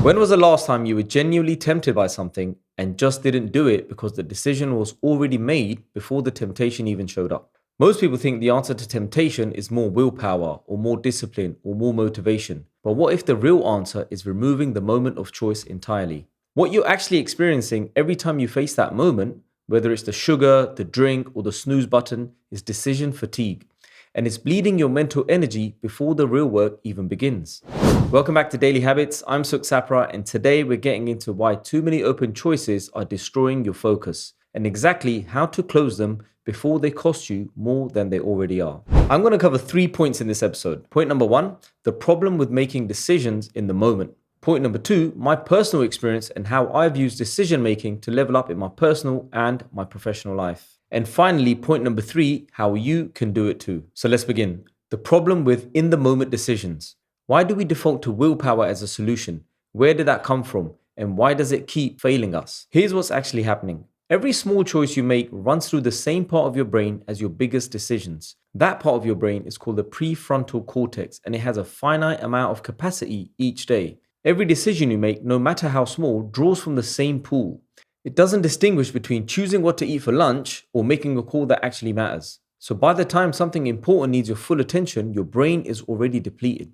When was the last time you were genuinely tempted by something and just didn't do it because the decision was already made before the temptation even showed up? Most people think the answer to temptation is more willpower or more discipline or more motivation. But what if the real answer is removing the moment of choice entirely? What you're actually experiencing every time you face that moment, whether it's the sugar, the drink, or the snooze button, is decision fatigue. And it's bleeding your mental energy before the real work even begins. Welcome back to Daily Habits. I'm Sukh Sapra, and today we're getting into why too many open choices are destroying your focus and exactly how to close them before they cost you more than they already are. I'm going to cover 3 points in this episode. Point number 1, the problem with making decisions in the moment. Point number 2, my personal experience and how I've used decision making to level up in my personal and my professional life. And finally, point number 3, how you can do it too. So let's begin. The problem with in the moment decisions. Why do we default to willpower as a solution? Where did that come from? And why does it keep failing us? Here's what's actually happening. Every small choice you make runs through the same part of your brain as your biggest decisions. That part of your brain is called the prefrontal cortex, and it has a finite amount of capacity each day. Every decision you make, no matter how small, draws from the same pool. It doesn't distinguish between choosing what to eat for lunch or making a call that actually matters. So by the time something important needs your full attention, your brain is already depleted.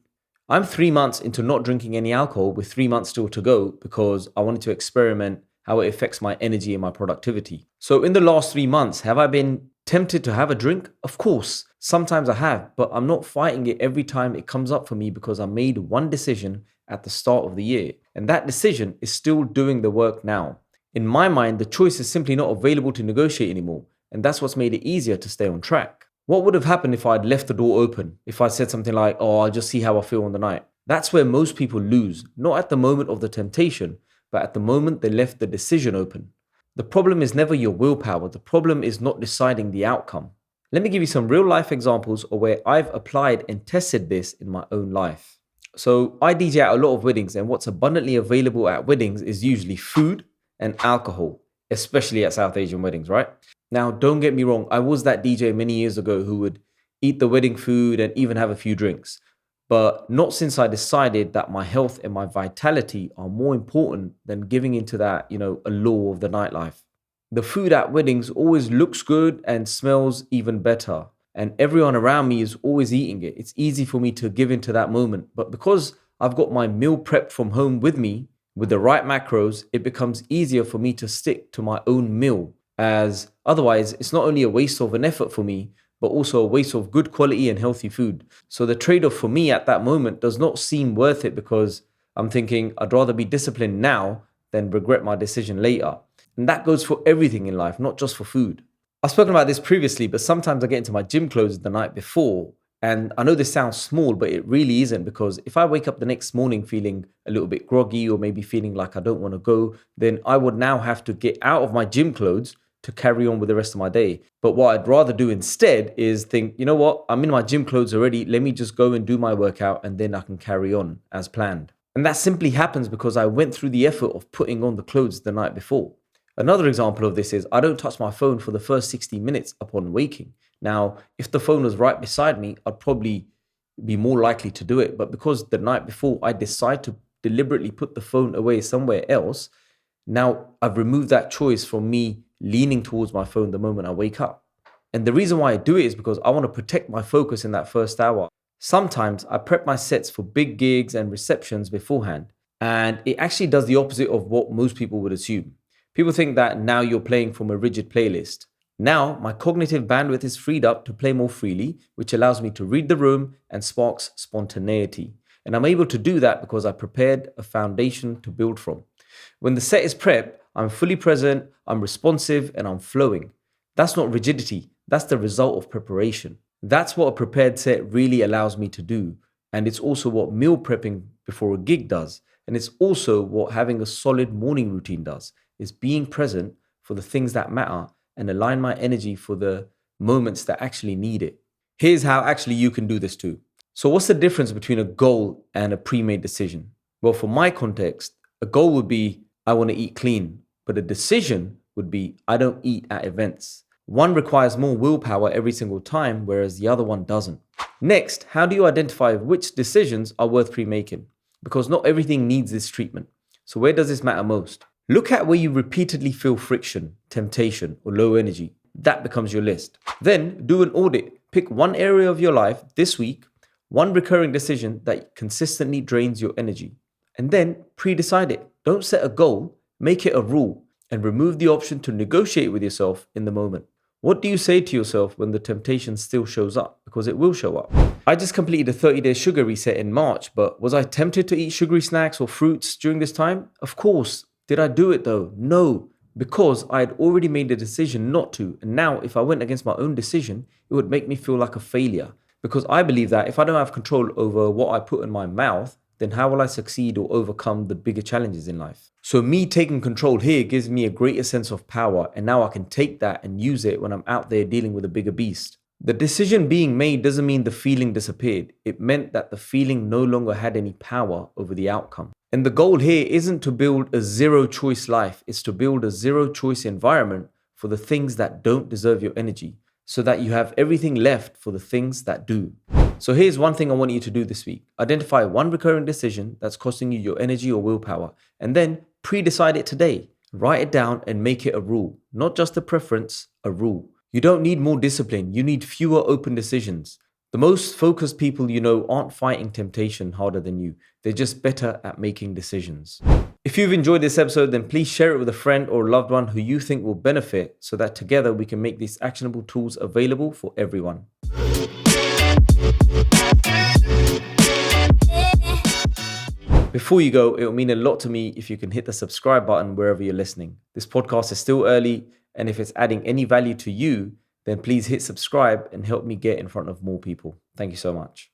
I'm 3 months into not drinking any alcohol with 3 months still to go because I wanted to experiment how it affects my energy and my productivity. So in the last 3 months, have I been tempted to have a drink? Of course, sometimes I have, but I'm not fighting it every time it comes up for me because I made one decision at the start of the year. And that decision is still doing the work now. In my mind, the choice is simply not available to negotiate anymore. And that's what's made it easier to stay on track. What would have happened if I'd left the door open? If I said something like, oh, I'll just see how I feel on the night. That's where most people lose, not at the moment of the temptation, but at the moment they left the decision open. The problem is never your willpower. The problem is not deciding the outcome. Let me give you some real life examples of where I've applied and tested this in my own life. So I DJ at a lot of weddings, and what's abundantly available at weddings is usually food and alcohol, especially at South Asian weddings, right? Now, don't get me wrong. I was that DJ many years ago who would eat the wedding food and even have a few drinks, but not since I decided that my health and my vitality are more important than giving into that, allure of the nightlife. The food at weddings always looks good and smells even better, and everyone around me is always eating it. It's easy for me to give into that moment, but because I've got my meal prepped from home with me, with the right macros, it becomes easier for me to stick to my own meal, as otherwise it's not only a waste of an effort for me, but also a waste of good quality and healthy food. So the trade-off for me at that moment does not seem worth it because I'm thinking I'd rather be disciplined now than regret my decision later. And that goes for everything in life, not just for food. I've spoken about this previously, but sometimes I get into my gym clothes the night before. And I know this sounds small, but it really isn't, because if I wake up the next morning feeling a little bit groggy or maybe feeling like I don't want to go, then I would now have to get out of my gym clothes to carry on with the rest of my day. But what I'd rather do instead is think, you know what, I'm in my gym clothes already. Let me just go and do my workout and then I can carry on as planned. And that simply happens because I went through the effort of putting on the clothes the night before. Another example of this is I don't touch my phone for the first 60 minutes upon waking. Now, if the phone was right beside me, I'd probably be more likely to do it. But because the night before I decide to deliberately put the phone away somewhere else, now I've removed that choice from me leaning towards my phone the moment I wake up. And the reason why I do it is because I want to protect my focus in that first hour. Sometimes I prep my sets for big gigs and receptions beforehand, and it actually does the opposite of what most people would assume. People think that now you're playing from a rigid playlist. Now my cognitive bandwidth is freed up to play more freely, which allows me to read the room and sparks spontaneity. And I'm able to do that because I prepared a foundation to build from. When the set is prepped, I'm fully present, I'm responsive, and I'm flowing. That's not rigidity. That's the result of preparation. That's what a prepared set really allows me to do. And it's also what meal prepping before a gig does. And it's also what having a solid morning routine does, is being present for the things that matter and align my energy for the moments that actually need it. Here's how actually you can do this too. So what's the difference between a goal and a pre-made decision? Well, for my context, a goal would be, I want to eat clean, but a decision would be, I don't eat at events. One requires more willpower every single time, whereas the other one doesn't. Next, how do you identify which decisions are worth pre-making? Because not everything needs this treatment. So where does this matter most? Look at where you repeatedly feel friction, temptation, or low energy. That becomes your list. Then do an audit. Pick one area of your life this week, one recurring decision that consistently drains your energy. And then pre-decide it. Don't set a goal, make it a rule, and remove the option to negotiate with yourself in the moment. What do you say to yourself when the temptation still shows up? Because it will show up. I just completed a 30-day sugar reset in March, but was I tempted to eat sugary snacks or fruits during this time? Of course. Did I do it though? No, because I had already made a decision not to. And now if I went against my own decision, it would make me feel like a failure. Because I believe that if I don't have control over what I put in my mouth, then how will I succeed or overcome the bigger challenges in life? So me taking control here gives me a greater sense of power, and now I can take that and use it when I'm out there dealing with a bigger beast. The decision being made doesn't mean the feeling disappeared. It meant that the feeling no longer had any power over the outcome. And the goal here isn't to build a zero-choice life, it's to build a zero-choice environment for the things that don't deserve your energy, so that you have everything left for the things that do. So here's one thing I want you to do this week. Identify one recurring decision that's costing you your energy or willpower, and then pre-decide it today. Write it down and make it a rule, not just a preference, a rule. You don't need more discipline, you need fewer open decisions. The most focused people you know aren't fighting temptation harder than you. They're just better at making decisions. If you've enjoyed this episode, then please share it with a friend or a loved one who you think will benefit, so that together we can make these actionable tools available for everyone. Before you go, it will mean a lot to me if you can hit the subscribe button wherever you're listening. This podcast is still early, and if it's adding any value to you, then please hit subscribe and help me get in front of more people. Thank you so much.